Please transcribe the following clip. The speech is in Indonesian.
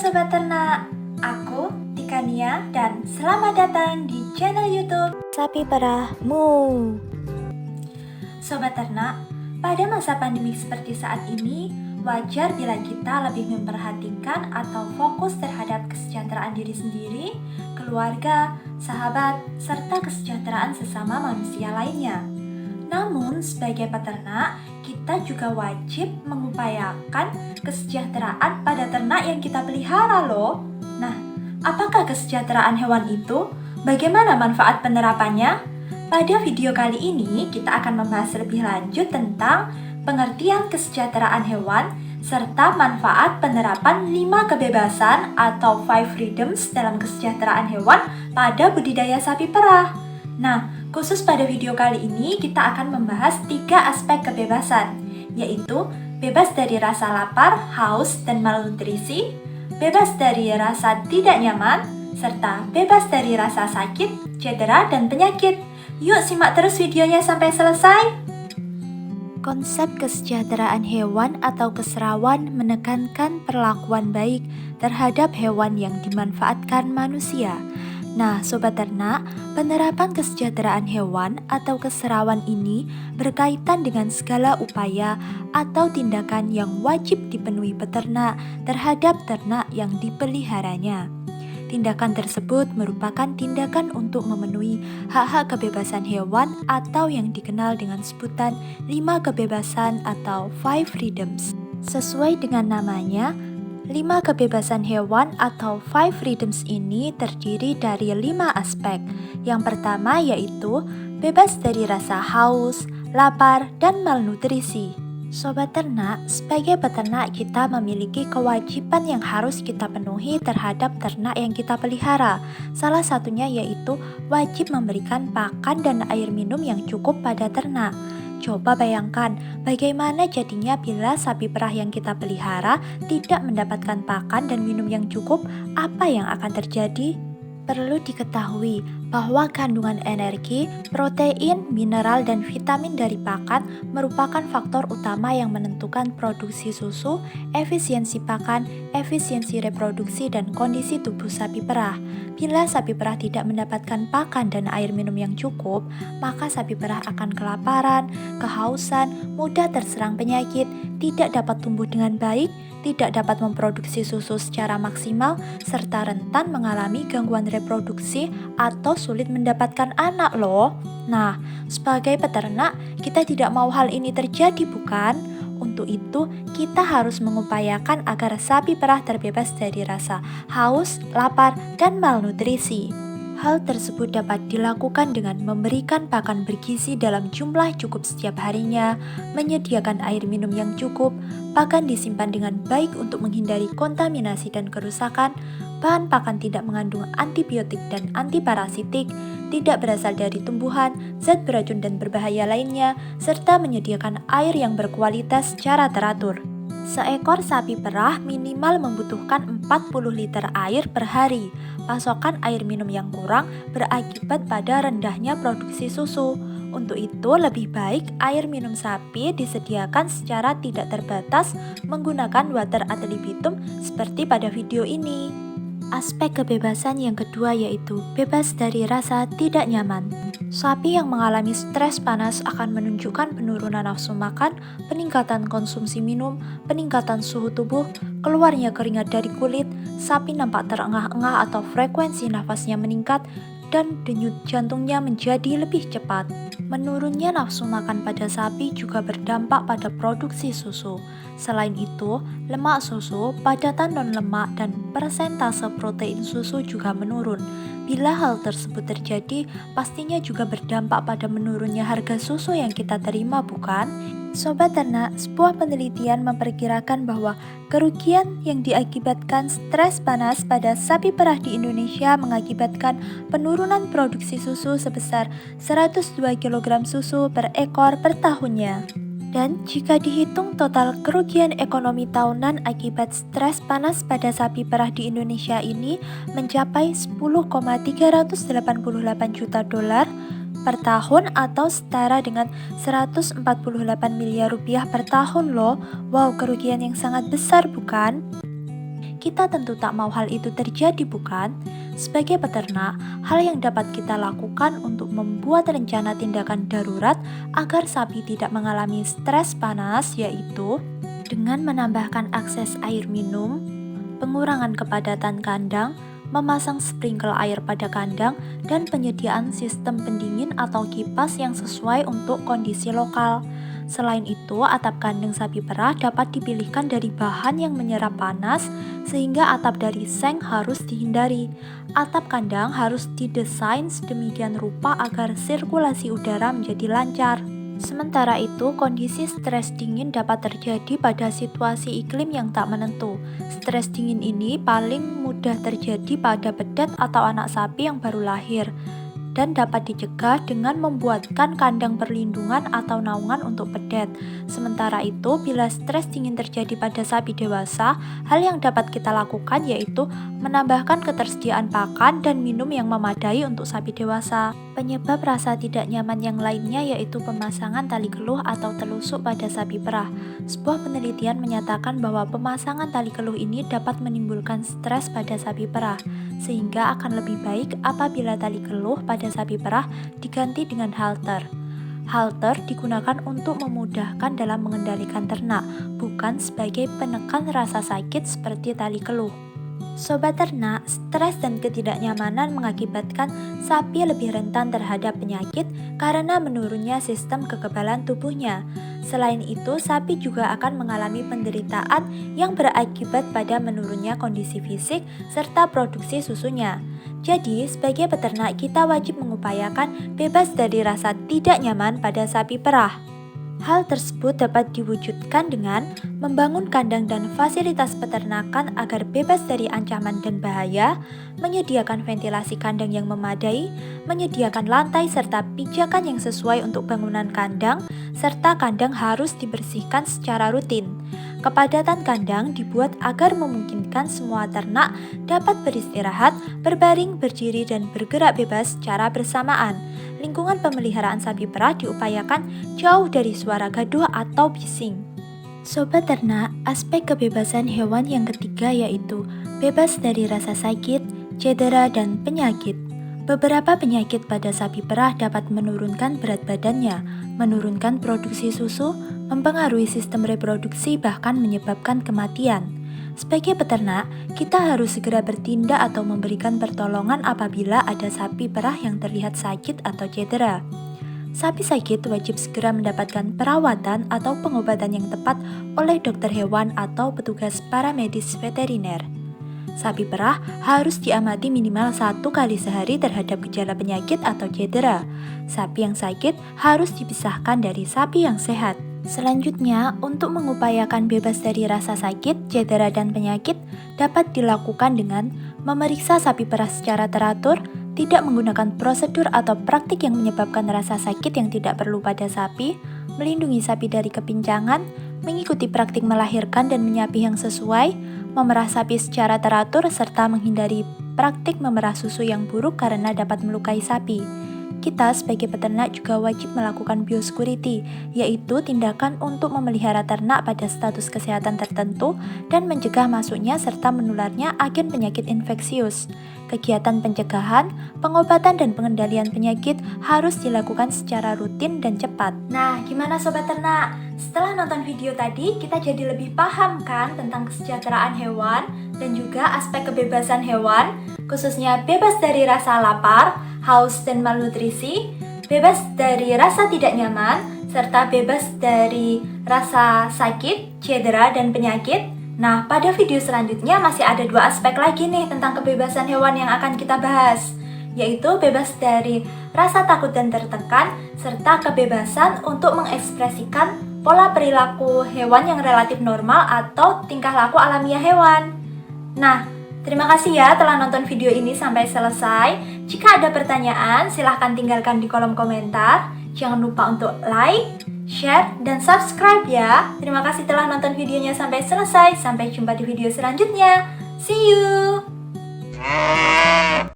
Sobat Ternak, aku Tika Nia dan selamat datang di channel YouTube Sapi Perah Mu. Sobat Ternak, pada masa pandemi seperti saat ini, wajar bila kita lebih memperhatikan atau fokus terhadap kesejahteraan diri sendiri, keluarga, sahabat, serta kesejahteraan sesama manusia lainnya. Namun, sebagai peternak, kita juga wajib mengupayakan kesejahteraan pada ternak yang kita pelihara loh. Nah, apakah kesejahteraan hewan itu? Bagaimana manfaat penerapannya? Pada video kali ini, kita akan membahas lebih lanjut tentang pengertian kesejahteraan hewan serta manfaat penerapan 5 kebebasan atau 5 freedoms dalam kesejahteraan hewan pada budidaya sapi perah. Nah, khusus pada video kali ini kita akan membahas 3 aspek kebebasan, yaitu bebas dari rasa lapar, haus, dan malnutrisi, bebas dari rasa tidak nyaman, serta bebas dari rasa sakit, cedera, dan penyakit. Yuk simak terus videonya sampai selesai. Konsep kesejahteraan hewan atau keserawan menekankan perlakuan baik terhadap hewan yang dimanfaatkan manusia. Nah, Sobat Ternak, penerapan kesejahteraan hewan atau keserawan ini berkaitan dengan segala upaya atau tindakan yang wajib dipenuhi peternak terhadap ternak yang dipeliharanya. Tindakan tersebut merupakan tindakan untuk memenuhi hak-hak kebebasan hewan atau yang dikenal dengan sebutan 5 kebebasan atau 5 freedoms. Sesuai dengan namanya, 5 kebebasan hewan atau 5 freedoms ini terdiri dari 5 aspek. Yang pertama yaitu bebas dari rasa haus, lapar, dan malnutrisi. Sobat ternak, sebagai peternak kita memiliki kewajiban yang harus kita penuhi terhadap ternak yang kita pelihara. Salah satunya yaitu wajib memberikan pakan dan air minum yang cukup pada ternak. Coba bayangkan bagaimana jadinya bila sapi perah yang kita pelihara tidak mendapatkan pakan dan minum yang cukup, apa yang akan terjadi? Perlu diketahui bahwa kandungan energi, protein, mineral, dan vitamin dari pakan merupakan faktor utama yang menentukan produksi susu, efisiensi pakan, efisiensi reproduksi, dan kondisi tubuh sapi perah. Bila sapi perah tidak mendapatkan pakan dan air minum yang cukup, maka sapi perah akan kelaparan, kehausan, mudah terserang penyakit, tidak dapat tumbuh dengan baik, tidak dapat memproduksi susu secara maksimal, serta rentan mengalami gangguan reproduksi atau sulit mendapatkan anak loh. Nah, sebagai peternak, kita tidak mau hal ini terjadi bukan? Untuk itu, kita harus mengupayakan agar sapi perah terbebas dari rasa haus, lapar, dan malnutrisi. Hal tersebut dapat dilakukan dengan memberikan pakan bergizi dalam jumlah cukup setiap harinya, menyediakan air minum yang cukup, pakan disimpan dengan baik untuk menghindari kontaminasi dan kerusakan, bahan pakan tidak mengandung antibiotik dan antiparasitik, tidak berasal dari tumbuhan, zat beracun dan berbahaya lainnya, serta menyediakan air yang berkualitas secara teratur. Seekor sapi perah minimal membutuhkan 40 liter air per hari. Pasokan air minum yang kurang berakibat pada rendahnya produksi susu. Untuk itu, lebih baik air minum sapi disediakan secara tidak terbatas menggunakan water ad libitum seperti pada video ini. Aspek kebebasan yang kedua yaitu bebas dari rasa tidak nyaman. Sapi yang mengalami stres panas akan menunjukkan penurunan nafsu makan, peningkatan konsumsi minum, peningkatan suhu tubuh, keluarnya keringat dari kulit, sapi nampak terengah-engah atau frekuensi nafasnya meningkat, dan denyut jantungnya menjadi lebih cepat. Menurunnya nafsu makan pada sapi juga berdampak pada produksi susu. Selain itu, lemak susu, padatan non-lemak, dan persentase protein susu juga menurun. Bila hal tersebut terjadi, pastinya juga berdampak pada menurunnya harga susu yang kita terima, bukan? Sobat ternak, sebuah penelitian memperkirakan bahwa kerugian yang diakibatkan stres panas pada sapi perah di Indonesia mengakibatkan penurunan produksi susu sebesar 102 kg susu per ekor per tahunnya. Dan jika dihitung total kerugian ekonomi tahunan akibat stres panas pada sapi perah di Indonesia ini mencapai 10,388 juta dolar per tahun atau setara dengan 148 miliar rupiah per tahun loh. Wow, kerugian yang sangat besar bukan? Kita tentu tak mau hal itu terjadi, bukan? Sebagai peternak, hal yang dapat kita lakukan untuk membuat rencana tindakan darurat agar sapi tidak mengalami stres panas yaitu dengan menambahkan akses air minum, pengurangan kepadatan kandang, memasang sprinkle air pada kandang, dan penyediaan sistem pendingin atau kipas yang sesuai untuk kondisi lokal. Selain itu, atap kandang sapi perah dapat dipilihkan dari bahan yang menyerap panas, sehingga atap dari seng harus dihindari. Atap kandang harus didesain sedemikian rupa agar sirkulasi udara menjadi lancar. Sementara itu, kondisi stres dingin dapat terjadi pada situasi iklim yang tak menentu. Stres dingin ini paling mudah terjadi pada bedet atau anak sapi yang baru lahir dan dapat dicegah dengan membuatkan kandang perlindungan atau naungan untuk bedet. Sementara itu, bila stres dingin terjadi pada sapi dewasa, hal yang dapat kita lakukan yaitu menambahkan ketersediaan pakan dan minum yang memadai untuk sapi dewasa. Penyebab rasa tidak nyaman yang lainnya yaitu pemasangan tali keluh atau telusuk pada sapi perah. Sebuah penelitian menyatakan bahwa pemasangan tali keluh ini dapat menimbulkan stres pada sapi perah, sehingga akan lebih baik apabila tali keluh pada sapi perah diganti dengan halter. Halter digunakan untuk memudahkan dalam mengendalikan ternak, bukan sebagai penekan rasa sakit seperti tali keluh. Sobat ternak, stres dan ketidaknyamanan mengakibatkan sapi lebih rentan terhadap penyakit karena menurunnya sistem kekebalan tubuhnya. Selain itu, sapi juga akan mengalami penderitaan yang berakibat pada menurunnya kondisi fisik serta produksi susunya. Jadi, sebagai peternak kita wajib mengupayakan bebas dari rasa tidak nyaman pada sapi perah. Hal tersebut dapat diwujudkan dengan membangun kandang dan fasilitas peternakan agar bebas dari ancaman dan bahaya, menyediakan ventilasi kandang yang memadai, menyediakan lantai serta pijakan yang sesuai untuk bangunan kandang, serta kandang harus dibersihkan secara rutin. Kepadatan kandang dibuat agar memungkinkan semua ternak dapat beristirahat, berbaring, berdiri, dan bergerak bebas secara bersamaan. Lingkungan pemeliharaan sapi perah diupayakan jauh dari suara gaduh atau bising. Sobat ternak, aspek kebebasan hewan yang ketiga yaitu bebas dari rasa sakit, cedera, dan penyakit. Beberapa penyakit pada sapi perah dapat menurunkan berat badannya, menurunkan produksi susu, mempengaruhi sistem reproduksi, bahkan menyebabkan kematian. Sebagai peternak, kita harus segera bertindak atau memberikan pertolongan apabila ada sapi perah yang terlihat sakit atau cedera. Sapi sakit wajib segera mendapatkan perawatan atau pengobatan yang tepat oleh dokter hewan atau petugas paramedis veteriner. Sapi perah harus diamati minimal 1 kali sehari terhadap gejala penyakit atau cedera. Sapi yang sakit harus dipisahkan dari sapi yang sehat. Selanjutnya, untuk mengupayakan bebas dari rasa sakit, cedera, dan penyakit dapat dilakukan dengan memeriksa sapi perah secara teratur, tidak menggunakan prosedur atau praktik yang menyebabkan rasa sakit yang tidak perlu pada sapi, melindungi sapi dari kepincangan, mengikuti praktik melahirkan dan menyapih yang sesuai, memerah sapi secara teratur, serta menghindari praktik memerah susu yang buruk karena dapat melukai sapi. Kita sebagai peternak juga wajib melakukan biosecurity, yaitu tindakan untuk memelihara ternak pada status kesehatan tertentu dan mencegah masuknya serta menularnya agen penyakit infeksius. Kegiatan pencegahan, pengobatan, dan pengendalian penyakit harus dilakukan secara rutin dan cepat. Nah, gimana sobat ternak? Setelah nonton video tadi, kita jadi lebih paham kan tentang kesejahteraan hewan dan juga aspek kebebasan hewan, khususnya bebas dari rasa lapar, haus, dan malnutrisi, bebas dari rasa tidak nyaman, serta bebas dari rasa sakit, cedera, dan penyakit. Nah, pada video selanjutnya masih ada 2 aspek lagi nih tentang kebebasan hewan yang akan kita bahas, yaitu bebas dari rasa takut dan tertekan, serta kebebasan untuk mengekspresikan pola perilaku hewan yang relatif normal atau tingkah laku alamiah hewan. Nah, terima kasih ya telah nonton video ini sampai selesai. Jika ada pertanyaan, silahkan tinggalkan di kolom komentar. Jangan lupa untuk like, share, dan subscribe ya. Terima kasih telah nonton videonya sampai selesai. Sampai jumpa di video selanjutnya. See you!